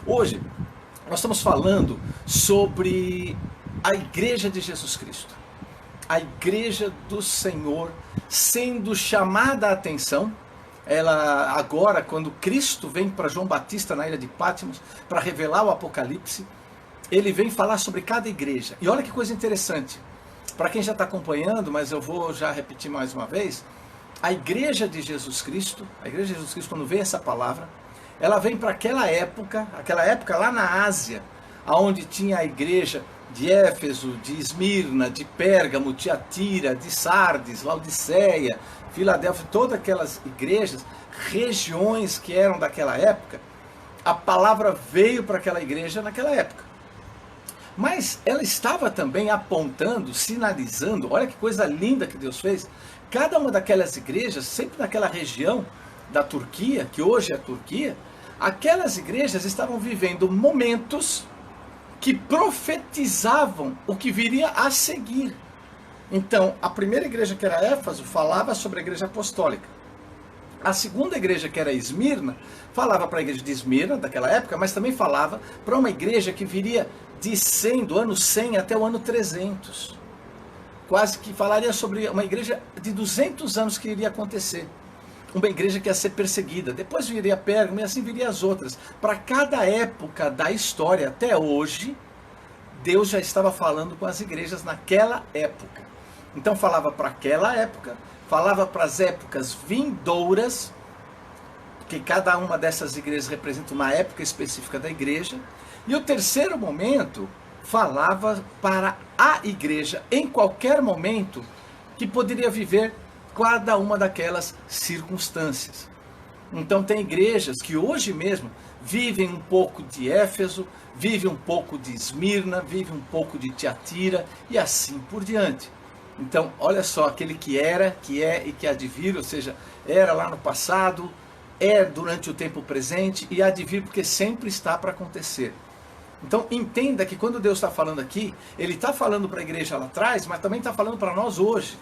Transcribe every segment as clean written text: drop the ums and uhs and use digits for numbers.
Hoje nós estamos falando sobre a Igreja de Jesus Cristo, a Igreja do Senhor sendo chamada a atenção. Ela agora, quando Cristo vem para João Batista na ilha de Patmos para revelar o Apocalipse, ele vem falar sobre cada igreja. E olha que coisa interessante, para quem já está acompanhando, mas eu vou já repetir mais uma vez, a Igreja de Jesus Cristo, quando vem essa palavra, ela vem para aquela época lá na Ásia, onde tinha a igreja de Éfeso, de Esmirna, de Pérgamo, Tiatira, de Sardes, Laodiceia, Filadélfia, todas aquelas igrejas, regiões que eram daquela época. A palavra veio para aquela igreja naquela época. Mas ela estava também apontando, sinalizando, olha que coisa linda que Deus fez. Cada uma daquelas igrejas, sempre naquela região da Turquia, que hoje é a Turquia, aquelas igrejas estavam vivendo momentos que profetizavam o que viria a seguir. Então, a primeira igreja, que era Éfeso, falava sobre a igreja apostólica. A segunda igreja, que era Esmirna, falava para a igreja de Esmirna, daquela época, mas também falava para uma igreja que viria de 100, do ano 100 até o ano 300. Quase que falaria sobre uma igreja de 200 anos que iria acontecer. Uma igreja que ia ser perseguida. Depois viria Pérgamo e assim viria as outras. Para cada época da história até hoje, Deus já estava falando com as igrejas naquela época. Então falava para aquela época, falava para as épocas vindouras, que cada uma dessas igrejas representa uma época específica da igreja. E o terceiro momento falava para a igreja em qualquer momento que poderia viver cada uma daquelas circunstâncias. Então tem igrejas que hoje mesmo vivem um pouco de Éfeso, vivem um pouco de Esmirna, vivem um pouco de Tiatira e assim por diante. Então olha só, aquele que era, que é e que há de vir, ou seja, era lá no passado, é durante o tempo presente e há de vir porque sempre está para acontecer. Então entenda que quando Deus está falando aqui, Ele está falando para a igreja lá atrás, mas também está falando para nós hoje.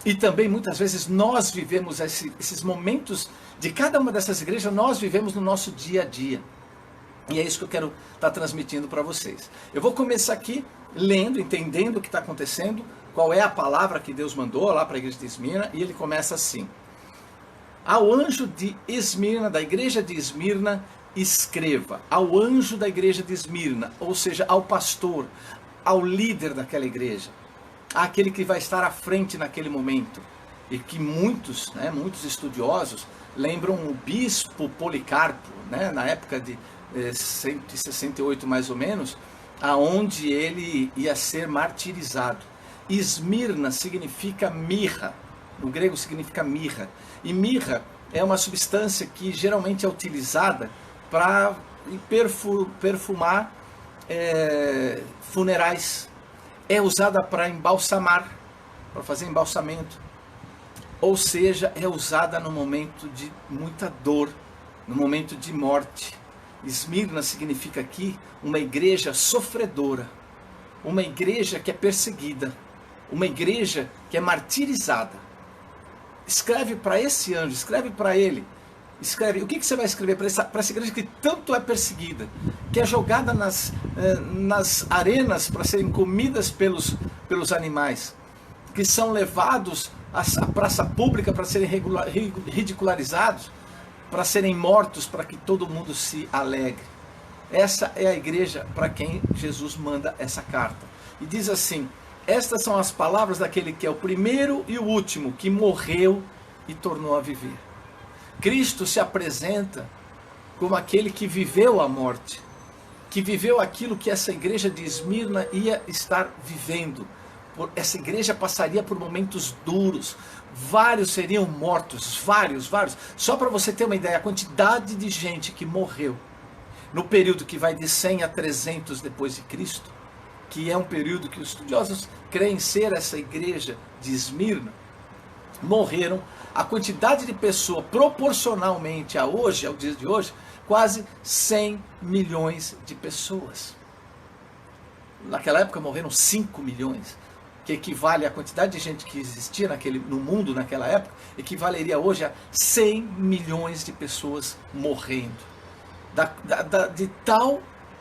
E também muitas vezes nós vivemos esses momentos de cada uma dessas igrejas, nós vivemos no nosso dia a dia. E é isso que eu quero estar transmitindo para vocês. Eu vou começar aqui lendo, entendendo o que está acontecendo, qual é a palavra que Deus mandou lá para a igreja de Esmirna, e ele começa assim. Ao anjo de Esmirna, da igreja de Esmirna, escreva. Ao anjo da igreja de Esmirna, ou seja, ao pastor, ao líder daquela igreja, àquele que vai estar à frente naquele momento. E que muitos estudiosos lembram o bispo Policarpo, na época de 168 mais ou menos, aonde ele ia ser martirizado. Esmirna significa mirra, no grego significa mirra, e mirra é uma substância que geralmente é utilizada para perfumar funerais. É usada para embalsamar, para fazer embalsamento. Ou seja, é usada no momento de muita dor, no momento de morte. Esmirna significa aqui uma igreja sofredora, uma igreja que é perseguida, uma igreja que é martirizada. Escreve para esse anjo, escreve para ele. Escreve. O que você vai escrever para essa igreja que tanto é perseguida, que é jogada nas arenas para serem comidas pelos animais, que são levados à praça pública para serem ridicularizados, para serem mortos, para que todo mundo se alegre. Essa é a igreja para quem Jesus manda essa carta. E diz assim: estas são as palavras daquele que é o primeiro e o último, que morreu e tornou a viver. Cristo se apresenta como aquele que viveu a morte, que viveu aquilo que essa igreja de Esmirna ia estar vivendo. Essa igreja passaria por momentos duros, vários seriam mortos, vários. Só para você ter uma ideia, a quantidade de gente que morreu no período que vai de 100 a 300 depois de Cristo, que é um período que os estudiosos creem ser essa igreja de Esmirna, morreram. A quantidade de pessoas proporcionalmente a hoje, ao dia de hoje, quase 100 milhões de pessoas. Naquela época morreram 5 milhões, que equivale à quantidade de gente que existia no mundo naquela época, equivaleria hoje a 100 milhões de pessoas morrendo.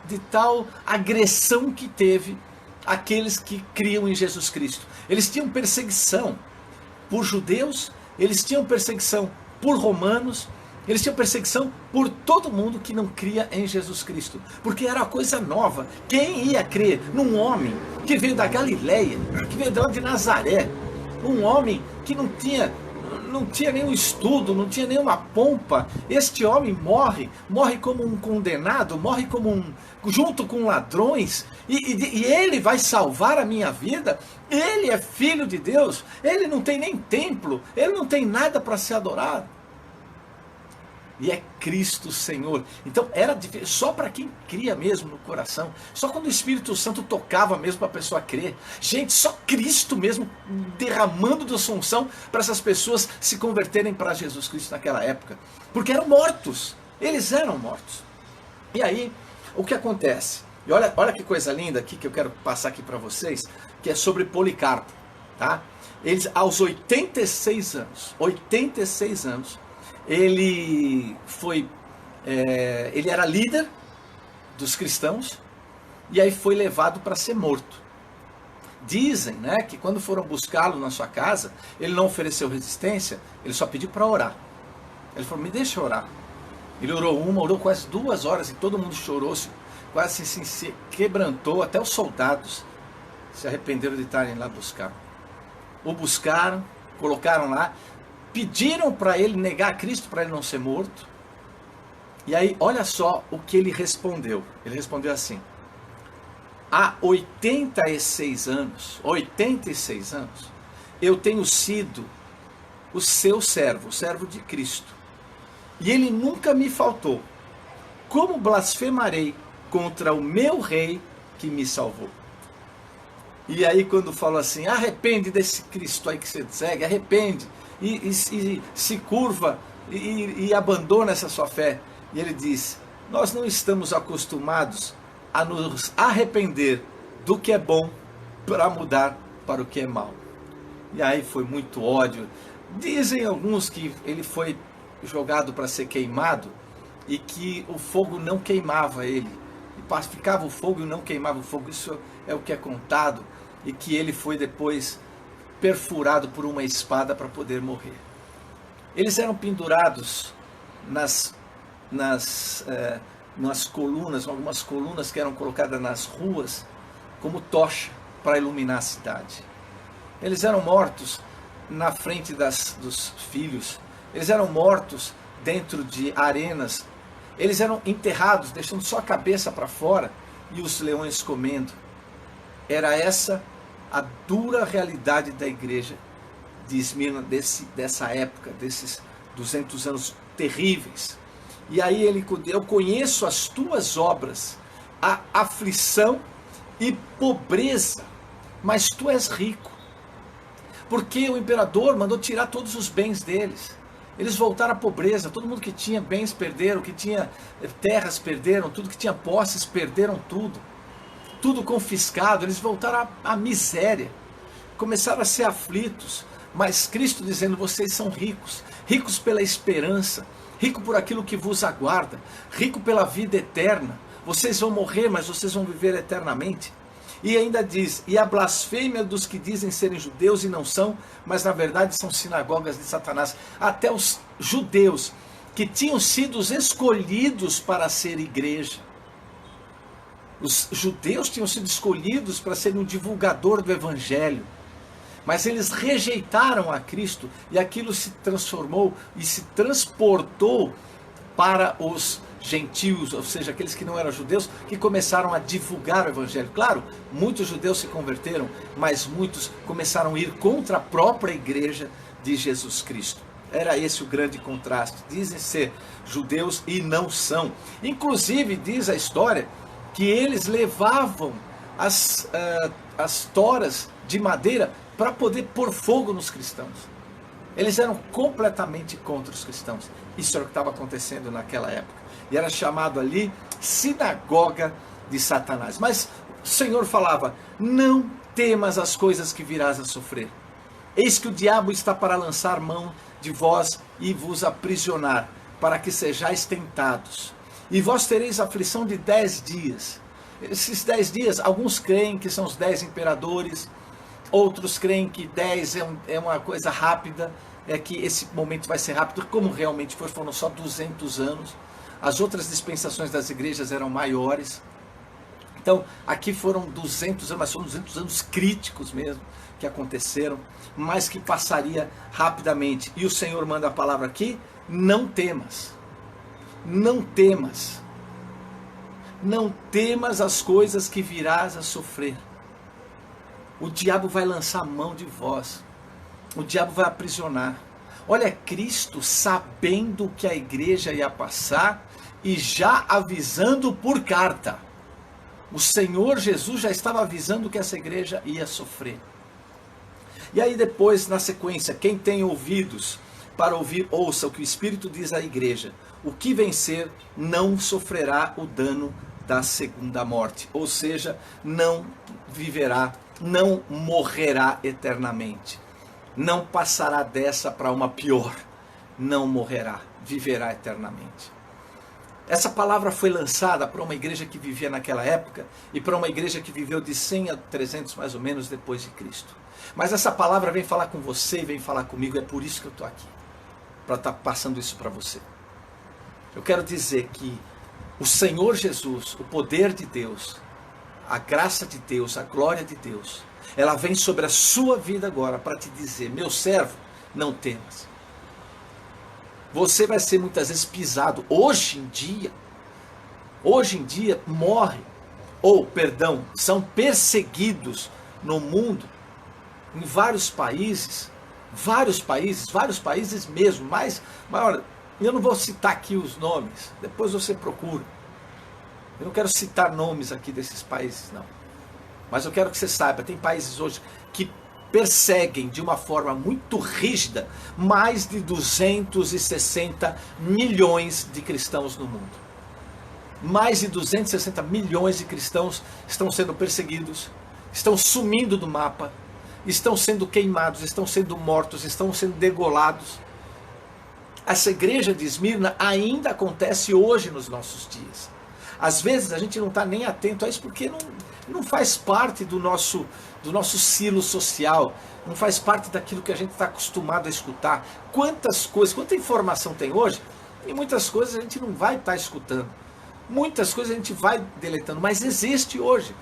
de tal agressão que teve aqueles que criam em Jesus Cristo. Eles tinham perseguição por judeus, eles tinham perseguição por romanos, eles tinham perseguição por todo mundo que não cria em Jesus Cristo, porque era uma coisa nova. Quem ia crer num homem que veio da Galileia, que veio de Nazaré, um homem que não tinha nenhum estudo, não tinha nenhuma pompa? Este homem morre como um condenado, morre junto com ladrões, e ele vai salvar a minha vida? Ele é filho de Deus, ele não tem nem templo, ele não tem nada para ser adorado. E é Cristo Senhor. Então era só para quem cria mesmo no coração. Só quando o Espírito Santo tocava mesmo para a pessoa crer. Gente, só Cristo mesmo derramando da sua unção para essas pessoas se converterem para Jesus Cristo naquela época. Porque eram mortos. Eles eram mortos. E aí, o que acontece? E olha que coisa linda aqui que eu quero passar aqui para vocês, que é sobre Policarpo, tá? Eles, aos 86 anos, ele era líder dos cristãos, e aí foi levado para ser morto. Dizem, né, que quando foram buscá-lo na sua casa, ele não ofereceu resistência, ele só pediu para orar. Ele falou, me deixa orar. Ele orou quase 2 horas, e todo mundo chorou, quase se quebrantou, até os soldados se arrependeram de estarem lá buscar. O buscaram, colocaram lá, pediram para ele negar a Cristo, para ele não ser morto. E aí, olha só o que ele respondeu. Ele respondeu assim: há 86 anos, eu tenho sido o seu servo, o servo de Cristo. E ele nunca me faltou. Como blasfemarei contra o meu rei que me salvou? E aí quando falo assim, arrepende desse Cristo aí que você segue, arrepende, e se curva, e abandona essa sua fé. E ele diz, nós não estamos acostumados a nos arrepender do que é bom para mudar para o que é mal. E aí foi muito ódio. Dizem alguns que ele foi jogado para ser queimado e que o fogo não queimava ele. E ficava o fogo e não queimava o fogo. Isso é o que é contado. E que ele foi depois perfurado por uma espada para poder morrer. Eles eram pendurados nas colunas, algumas colunas que eram colocadas nas ruas como tocha para iluminar a cidade. Eles eram mortos na frente dos filhos. Eles eram mortos dentro de arenas. Eles eram enterrados, deixando só a cabeça para fora e os leões comendo. Era essa a dura realidade da igreja de Esmirna dessa época, desses 200 anos terríveis. E aí eu conheço as tuas obras, a aflição e pobreza, mas tu és rico. Porque o imperador mandou tirar todos os bens deles. Eles voltaram à pobreza, todo mundo que tinha bens perderam, que tinha terras perderam, tudo que tinha posses perderam tudo. Tudo confiscado, eles voltaram à miséria. Começaram a ser aflitos, mas Cristo dizendo, vocês são ricos. Ricos pela esperança, rico por aquilo que vos aguarda, rico pela vida eterna. Vocês vão morrer, mas vocês vão viver eternamente. E ainda diz, e a blasfêmia dos que dizem serem judeus e não são, mas na verdade são sinagogas de Satanás. Até os judeus que tinham sido escolhidos para ser igreja. Os judeus tinham sido escolhidos para serem um divulgador do evangelho. Mas eles rejeitaram a Cristo e aquilo se transformou e se transportou para os gentios, ou seja, aqueles que não eram judeus, que começaram a divulgar o evangelho. Claro, muitos judeus se converteram, mas muitos começaram a ir contra a própria igreja de Jesus Cristo. Era esse o grande contraste. Dizem ser judeus e não são. Inclusive, diz a história que eles levavam as toras de madeira para poder pôr fogo nos cristãos. Eles eram completamente contra os cristãos. Isso era o que estava acontecendo naquela época. E era chamado ali sinagoga de Satanás. Mas o Senhor falava, não temas as coisas que virás a sofrer. Eis que o diabo está para lançar mão de vós e vos aprisionar, para que sejais tentados. E vós tereis aflição de 10 dias. Esses 10 dias, alguns creem que são os 10 imperadores, outros creem que 10 é uma coisa rápida, é que esse momento vai ser rápido, como realmente foi, foram só 200 anos. As outras dispensações das igrejas eram maiores. Então, aqui foram 200 anos, mas foram 200 anos críticos mesmo, que aconteceram, mas que passaria rapidamente. E o Senhor manda a palavra aqui: não temas. Não temas. Não temas as coisas que virás a sofrer. O diabo vai lançar mão de vós. O diabo vai aprisionar. Olha, Cristo sabendo que a igreja ia passar e já avisando por carta. O Senhor Jesus já estava avisando que essa igreja ia sofrer. E aí depois, na sequência, quem tem ouvidos para ouvir, ouça o que o Espírito diz à igreja. O que vencer não sofrerá o dano da segunda morte. Ou seja, não viverá, não morrerá eternamente. Não passará dessa para uma pior. Não morrerá, viverá eternamente. Essa palavra foi lançada para uma igreja que vivia naquela época e para uma igreja que viveu de 100 a 300 mais ou menos depois de Cristo. Mas essa palavra vem falar com você, vem falar comigo, é por isso que eu estou aqui, para estar passando isso para você. Eu quero dizer que o Senhor Jesus, o poder de Deus, a graça de Deus, a glória de Deus, ela vem sobre a sua vida agora para te dizer: meu servo, não temas. Você vai ser muitas vezes pisado. Hoje em dia são perseguidos no mundo, em vários países mesmo, mas olha, eu não vou citar aqui os nomes, depois você procura. Eu não quero citar nomes aqui desses países, não. Mas eu quero que você saiba, tem países hoje que perseguem de uma forma muito rígida mais de 260 milhões de cristãos no mundo. Mais de 260 milhões de cristãos estão sendo perseguidos, estão sumindo do mapa, estão sendo queimados, estão sendo mortos, estão sendo degolados. Essa igreja de Esmirna ainda acontece hoje nos nossos dias. Às vezes a gente não está nem atento a isso porque não faz parte do nosso silo social, não faz parte daquilo que a gente está acostumado a escutar. Quantas coisas, quanta informação tem hoje, e muitas coisas a gente não vai estar escutando. Muitas coisas a gente vai deletando, mas existe hoje.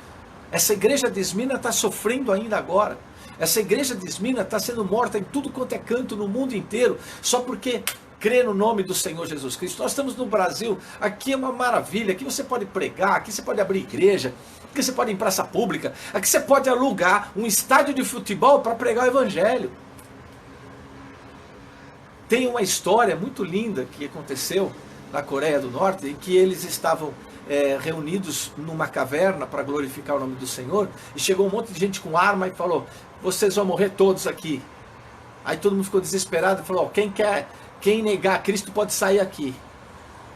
Essa igreja de Esmirna está sofrendo ainda agora. Essa igreja de Esmirna está sendo morta em tudo quanto é canto no mundo inteiro, só porque crê no nome do Senhor Jesus Cristo. Nós estamos no Brasil, aqui é uma maravilha, aqui você pode pregar, aqui você pode abrir igreja, aqui você pode ir em praça pública, aqui você pode alugar um estádio de futebol para pregar o evangelho. Tem uma história muito linda que aconteceu na Coreia do Norte, em que eles estavam reunidos numa caverna para glorificar o nome do Senhor, e chegou um monte de gente com arma e falou: vocês vão morrer todos aqui. Aí todo mundo ficou desesperado e falou: quem negar a Cristo pode sair aqui.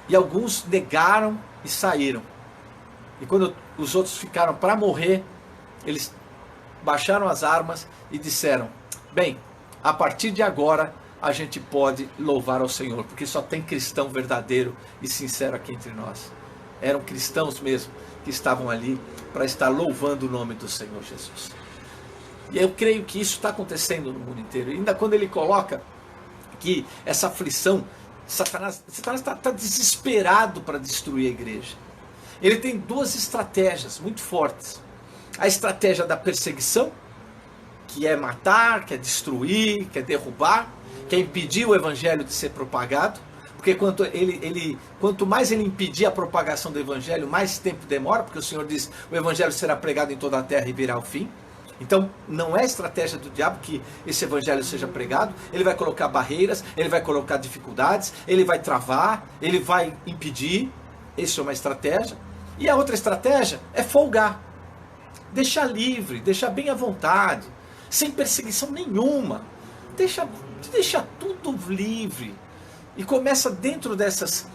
E alguns negaram e saíram. E quando os outros ficaram para morrer, eles baixaram as armas e disseram: bem, a partir de agora a gente pode louvar ao Senhor, porque só tem cristão verdadeiro e sincero aqui entre nós. Eram cristãos mesmo que estavam ali para estar louvando o nome do Senhor Jesus. E eu creio que isso está acontecendo no mundo inteiro. E ainda quando ele coloca que essa aflição, Satanás está desesperado para destruir a igreja. Ele tem duas estratégias muito fortes. A estratégia da perseguição, que é matar, que é destruir, que é derrubar, que é impedir o evangelho de ser propagado. Porque quanto mais ele impedir a propagação do evangelho, mais tempo demora, porque o Senhor diz: o evangelho será pregado em toda a terra e virá ao fim. Então, não é estratégia do diabo que esse evangelho seja pregado. Ele vai colocar barreiras, ele vai colocar dificuldades, ele vai travar, ele vai impedir. Isso é uma estratégia. E a outra estratégia é folgar. Deixar livre, deixar bem à vontade, sem perseguição nenhuma. Deixa tudo livre. E começa dentro dessas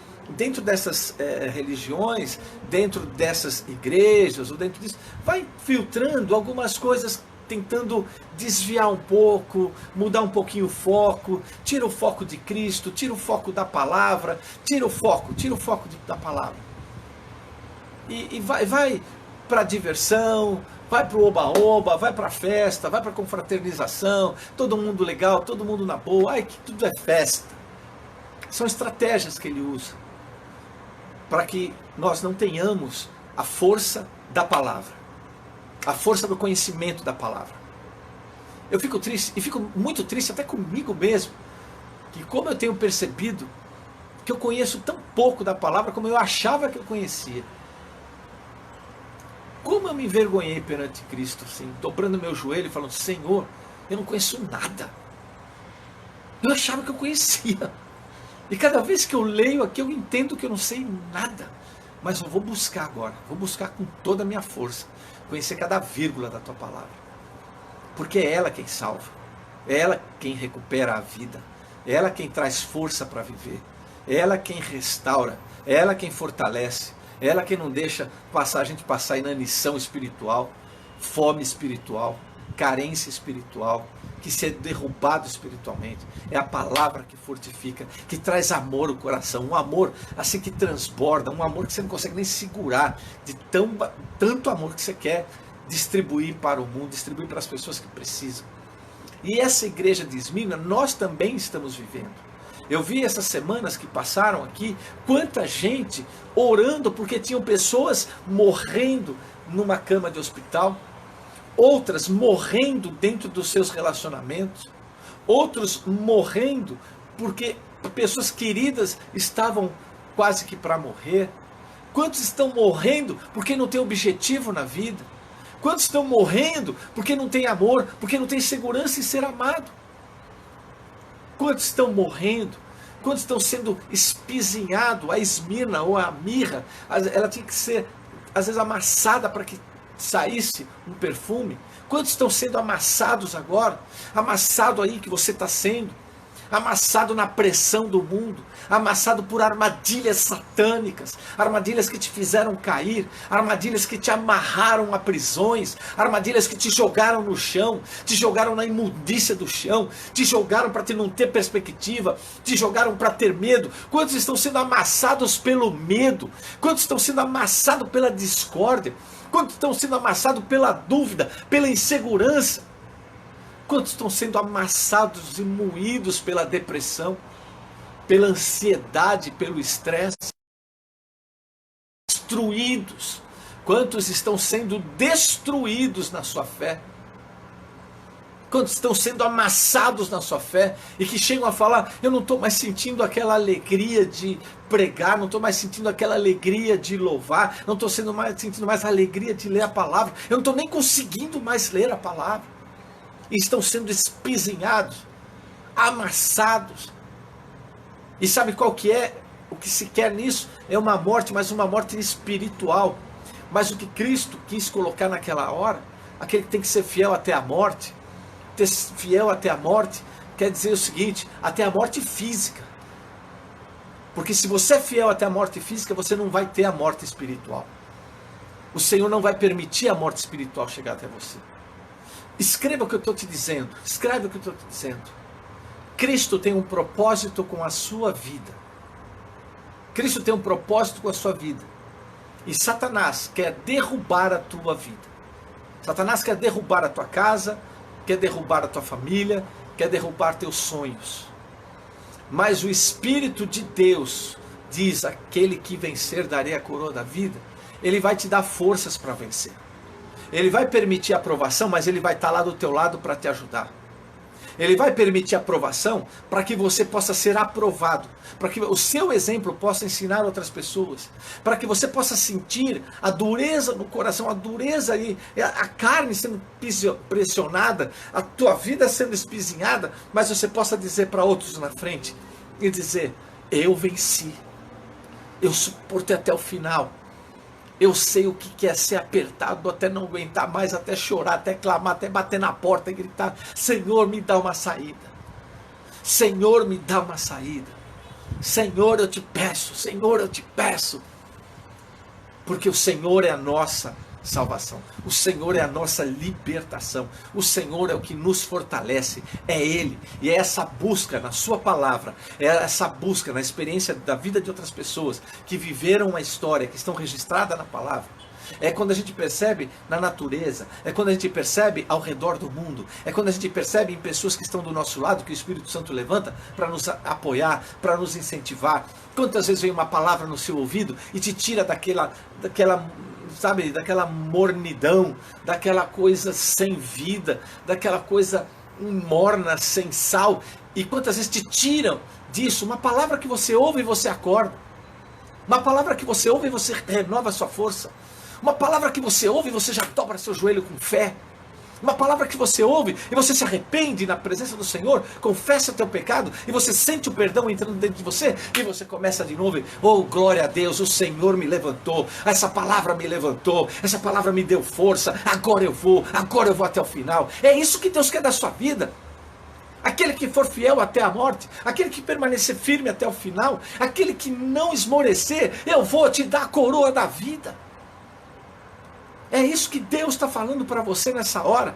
religiões, dentro dessas igrejas, ou dentro disso, vai filtrando algumas coisas, tentando desviar um pouco, mudar um pouquinho o foco, tira o foco de Cristo, tira o foco da palavra, tira o foco da palavra. e vai para a diversão, vai para o oba-oba, vai para a festa, vai para a confraternização, todo mundo legal, todo mundo na boa, ai que tudo é festa. São estratégias que ele usa para que nós não tenhamos a força da palavra, a força do conhecimento da palavra. Eu fico triste, e fico muito triste até comigo mesmo, que como eu tenho percebido que eu conheço tão pouco da palavra como eu achava que eu conhecia. Como eu me envergonhei perante Cristo, assim, dobrando meu joelho e falando, Senhor, eu não conheço nada. Eu achava que eu conhecia. E cada vez que eu leio aqui, eu entendo que eu não sei nada. Mas eu vou buscar agora, vou buscar com toda a minha força, conhecer cada vírgula da tua palavra. Porque é ela quem salva, é ela quem recupera a vida, é ela quem traz força para viver, é ela quem restaura, é ela quem fortalece, é ela quem não deixa a gente passar inanição espiritual, fome espiritual, carência espiritual, que ser derrubado espiritualmente. É a palavra que fortifica, que traz amor ao coração, um amor assim que transborda, um amor que você não consegue nem segurar, de tanto amor que você quer distribuir para o mundo, distribuir para as pessoas que precisam. E essa igreja de Esmirna, nós também estamos vivendo. Eu vi essas semanas que passaram aqui, quanta gente orando porque tinham pessoas morrendo numa cama de hospital, outras morrendo dentro dos seus relacionamentos, outros morrendo porque pessoas queridas estavam quase que para morrer. Quantos estão morrendo porque não tem objetivo na vida? Quantos estão morrendo porque não tem amor, porque não tem segurança em ser amado? Quantos estão morrendo? Quantos estão sendo espizinhados? A esmirna ou a mirra, ela tinha que ser, às vezes, amassada para que saísse um perfume. Quantos estão sendo amassados agora? Amassado aí que você está sendo. Amassado na pressão do mundo, amassado por armadilhas satânicas, armadilhas que te fizeram cair, armadilhas que te amarraram a prisões, armadilhas que te jogaram no chão, te jogaram na imundícia do chão, te jogaram para não ter perspectiva, te jogaram para ter medo. Quantos estão sendo amassados pelo medo? Quantos estão sendo amassados pela discórdia? Quantos estão sendo amassados pela dúvida, pela insegurança? Quantos estão sendo amassados e moídos pela depressão, pela ansiedade, pelo estresse? Destruídos. Quantos estão sendo destruídos na sua fé? Quantos estão sendo amassados na sua fé e que chegam a falar, eu não estou mais sentindo aquela alegria de pregar, não estou mais sentindo aquela alegria de louvar, não estou sentindo mais a alegria de ler a palavra, eu não estou nem conseguindo mais ler a palavra. E estão sendo espizinhados, amassados. E sabe qual que é? O que se quer nisso é uma morte, mas uma morte espiritual. Mas o que Cristo quis colocar naquela hora, aquele que tem que ser fiel até a morte, ter fiel até a morte, quer dizer o seguinte, até a morte física. Porque se você é fiel até a morte física, você não vai ter a morte espiritual. O Senhor não vai permitir a morte espiritual chegar até você. Escreva o que eu estou te dizendo. Escreve o que eu estou te dizendo. Cristo tem um propósito com a sua vida. Cristo tem um propósito com a sua vida. E Satanás quer derrubar a tua vida. Satanás quer derrubar a tua casa, quer derrubar a tua família, quer derrubar teus sonhos. Mas o Espírito de Deus diz, aquele que vencer darei a coroa da vida. Ele vai te dar forças para vencer. Ele vai permitir a aprovação, mas ele vai estar lá do teu lado para te ajudar. Ele vai permitir a aprovação para que você possa ser aprovado, para que o seu exemplo possa ensinar outras pessoas, para que você possa sentir a dureza no coração, a dureza aí, a carne sendo pressionada, a tua vida sendo espizinhada, mas você possa dizer para outros na frente e dizer, eu venci, eu suportei até o final. Eu sei o que é ser apertado, até não aguentar mais, até chorar, até clamar, até bater na porta e gritar, Senhor, me dá uma saída. Senhor, me dá uma saída. Senhor, eu te peço. Senhor, eu te peço. Porque o Senhor é a nossa salvação. O Senhor é a nossa libertação. O Senhor é o que nos fortalece. É Ele. E é essa busca na sua palavra, é essa busca na experiência da vida de outras pessoas que viveram uma história, que estão registradas na palavra. É quando a gente percebe na natureza, é quando a gente percebe ao redor do mundo, é quando a gente percebe em pessoas que estão do nosso lado, que o Espírito Santo levanta para nos apoiar, para nos incentivar. Quantas vezes vem uma palavra no seu ouvido e te tira daquela mornidão, daquela coisa sem vida, daquela coisa morna, sem sal. E quantas vezes te tiram disso? Uma palavra que você ouve e você acorda. Uma palavra que você ouve e você renova a sua força. Uma palavra que você ouve e você já dobra seu joelho com fé. Uma palavra que você ouve e você se arrepende na presença do Senhor, confessa o teu pecado e você sente o perdão entrando dentro de você e você começa de novo. Oh, glória a Deus, o Senhor me levantou, essa palavra me levantou, essa palavra me deu força, agora eu vou até o final. É isso que Deus quer da sua vida. Aquele que for fiel até a morte, aquele que permanecer firme até o final, aquele que não esmorecer, eu vou te dar a coroa da vida. É isso que Deus está falando para você nessa hora.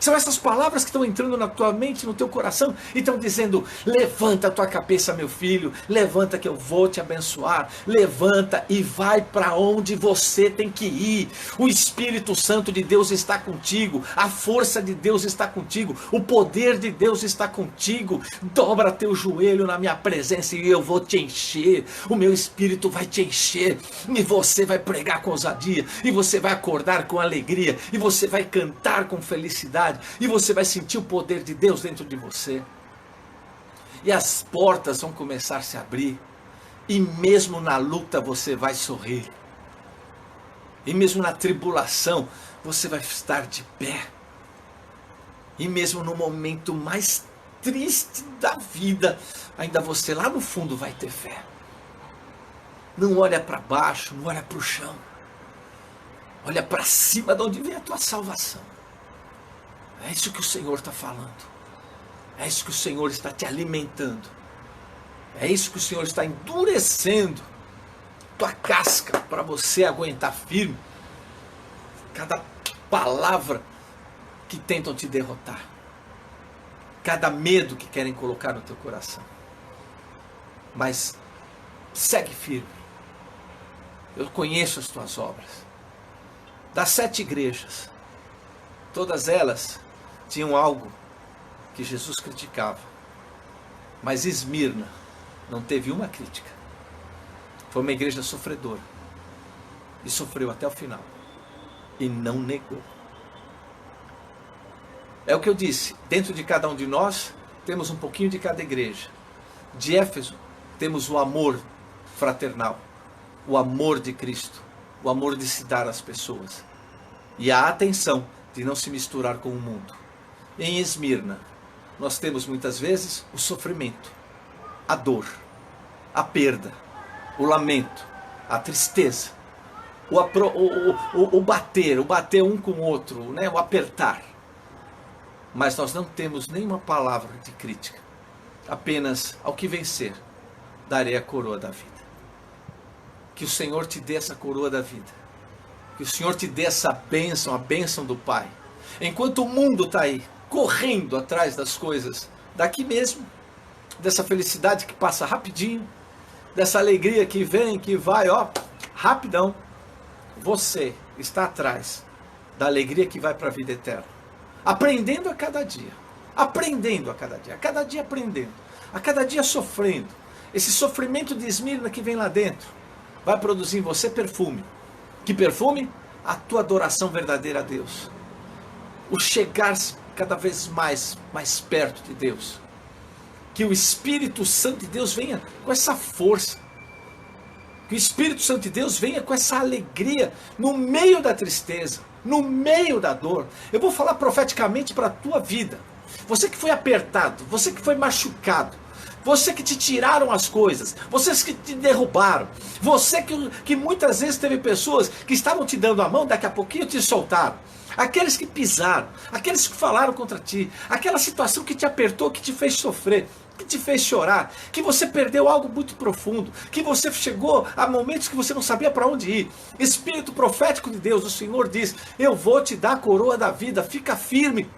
São essas palavras que estão entrando na tua mente, no teu coração, e estão dizendo: levanta a tua cabeça, meu filho, levanta que eu vou te abençoar, levanta e vai para onde você tem que ir. O Espírito Santo de Deus está contigo, a força de Deus está contigo, o poder de Deus está contigo. Dobra teu joelho na minha presença e eu vou te encher, o meu Espírito vai te encher, e você vai pregar com ousadia, e você vai acordar com alegria, e você vai cantar com felicidade, e você vai sentir o poder de Deus dentro de você. E as portas vão começar a se abrir. E mesmo na luta você vai sorrir. E mesmo na tribulação você vai estar de pé. E mesmo no momento mais triste da vida, ainda você lá no fundo vai ter fé. Não olha para baixo, não olha para o chão. Olha para cima, de onde vem a tua salvação. É isso que o Senhor está falando. É isso que o Senhor está te alimentando. É isso que o Senhor está endurecendo tua casca para você aguentar firme cada palavra que tentam te derrotar, cada medo que querem colocar no teu coração. Mas segue firme. Eu conheço as tuas obras. Das 7 igrejas, todas elas tinham algo que Jesus criticava. Mas Esmirna não teve uma crítica. Foi uma igreja sofredora. E sofreu até o final. E não negou. É o que eu disse. Dentro de cada um de nós, temos um pouquinho de cada igreja. De Éfeso, temos o amor fraternal. O amor de Cristo. O amor de se dar às pessoas. E a atenção de não se misturar com o mundo. Em Esmirna, nós temos muitas vezes o sofrimento, a dor, a perda, o lamento, a tristeza, o bater um com o outro, né? O apertar. Mas nós não temos nenhuma palavra de crítica. Apenas: ao que vencer, darei a coroa da vida. Que o Senhor te dê essa coroa da vida. Que o Senhor te dê essa bênção, a bênção do Pai. Enquanto o mundo está aí, correndo atrás das coisas daqui mesmo, dessa felicidade que passa rapidinho, dessa alegria que vem, que vai, ó, rapidão. Você está atrás da alegria que vai para a vida eterna. Aprendendo a cada dia. Aprendendo a cada dia. A cada dia aprendendo. A cada dia sofrendo. Esse sofrimento de Esmirna que vem lá dentro vai produzir em você perfume. Que perfume? A tua adoração verdadeira a Deus. O chegar-se cada vez mais perto de Deus. Que o Espírito Santo de Deus venha com essa força. Que o Espírito Santo de Deus venha com essa alegria no meio da tristeza, no meio da dor. Eu vou falar profeticamente para a tua vida. Você que foi apertado, você que foi machucado, você que te tiraram as coisas, vocês que te derrubaram, você que muitas vezes teve pessoas que estavam te dando a mão, daqui a pouquinho te soltaram. Aqueles que pisaram, aqueles que falaram contra ti, aquela situação que te apertou, que te fez sofrer. que te fez chorar, que você perdeu algo muito profundo, que você chegou a momentos que você não sabia para onde ir. Espírito profético de Deus, o Senhor diz: eu vou te dar a coroa da vida, fica firme.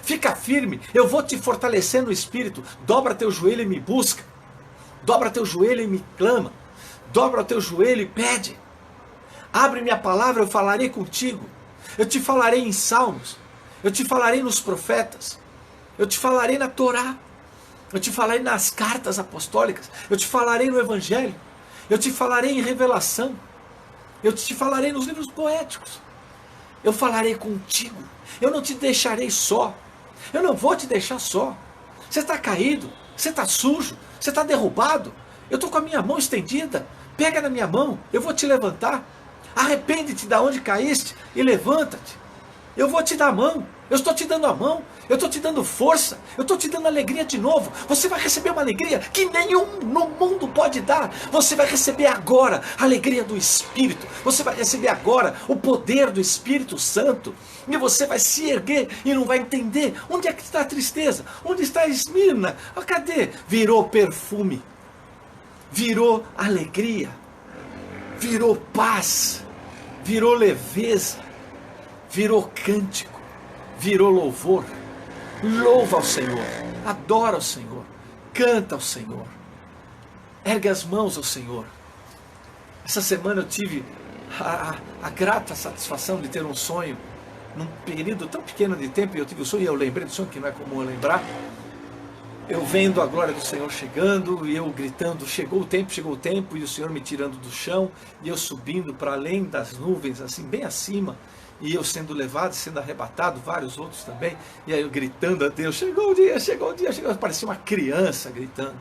Fica firme, eu vou te fortalecer no Espírito. Dobra teu joelho e me busca. Dobra teu joelho e me clama. Dobra o teu joelho e pede. Abre minha palavra, eu falarei contigo. Eu te falarei em salmos. Eu te falarei nos profetas. Eu te falarei na Torá. Eu te falarei nas cartas apostólicas. Eu te falarei no Evangelho. Eu te falarei em revelação. Eu te falarei nos livros poéticos. Eu falarei contigo. Eu não te deixarei só. Eu não vou te deixar só. Você está caído. Você está sujo. Você está derrubado. Eu estou com a minha mão estendida. Pega na minha mão. Eu vou te levantar. Arrepende-te de onde caíste e levanta-te. Eu vou te dar a mão. Eu estou te dando a mão. Eu estou te dando força. Eu estou te dando alegria de novo. Você vai receber uma alegria que nenhum no mundo pode dar. Você vai receber agora a alegria do Espírito. Você vai receber agora o poder do Espírito Santo. E você vai se erguer e não vai entender onde é que está a tristeza. Onde está a Esmirna? Cadê? Virou perfume. Virou alegria. Virou paz. Virou leveza. Virou cântico. Virou louvor. Louva ao Senhor, adora ao Senhor, canta ao Senhor, ergue as mãos ao Senhor. Essa semana eu tive a grata satisfação de ter um sonho, num período tão pequeno de tempo, e eu tive o sonho, e eu lembrei do sonho, que não é comum eu lembrar, eu vendo a glória do Senhor chegando, e eu gritando: chegou o tempo, e o Senhor me tirando do chão, e eu subindo para além das nuvens, assim, bem acima, e eu sendo levado, sendo arrebatado, vários outros também, e aí eu gritando a Deus: chegou o dia, chegou o dia, chegou. Eu parecia uma criança gritando.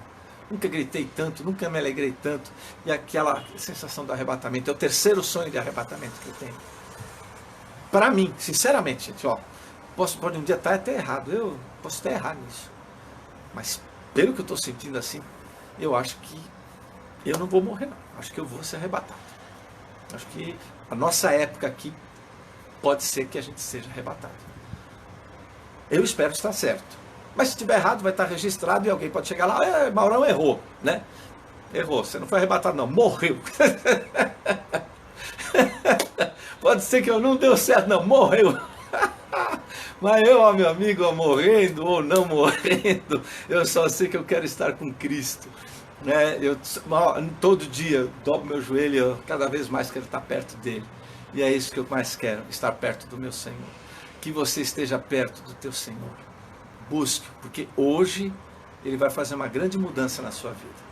Nunca gritei tanto, nunca me alegrei tanto. E aquela sensação do arrebatamento, é o terceiro sonho de arrebatamento que eu tenho. Para mim, sinceramente, gente, ó, pode um dia estar até errado, eu posso até errar nisso. Mas pelo que eu estou sentindo assim, eu acho que eu não vou morrer não. Acho que eu vou ser arrebatado. Acho que a nossa época aqui pode ser que a gente seja arrebatado. Eu espero estar certo. Mas se estiver errado, vai estar registrado e alguém pode chegar lá: Maurão errou, né? Errou, você não foi arrebatado não, morreu. Pode ser que eu não deu certo, não, morreu. Mas eu, ó, meu amigo, ó, morrendo ou não morrendo, eu só sei que eu quero estar com Cristo. Né? Todo dia eu dobro meu joelho, cada vez mais quero estar perto dele. E é isso que eu mais quero, estar perto do meu Senhor. Que você esteja perto do teu Senhor. Busque, porque hoje Ele vai fazer uma grande mudança na sua vida.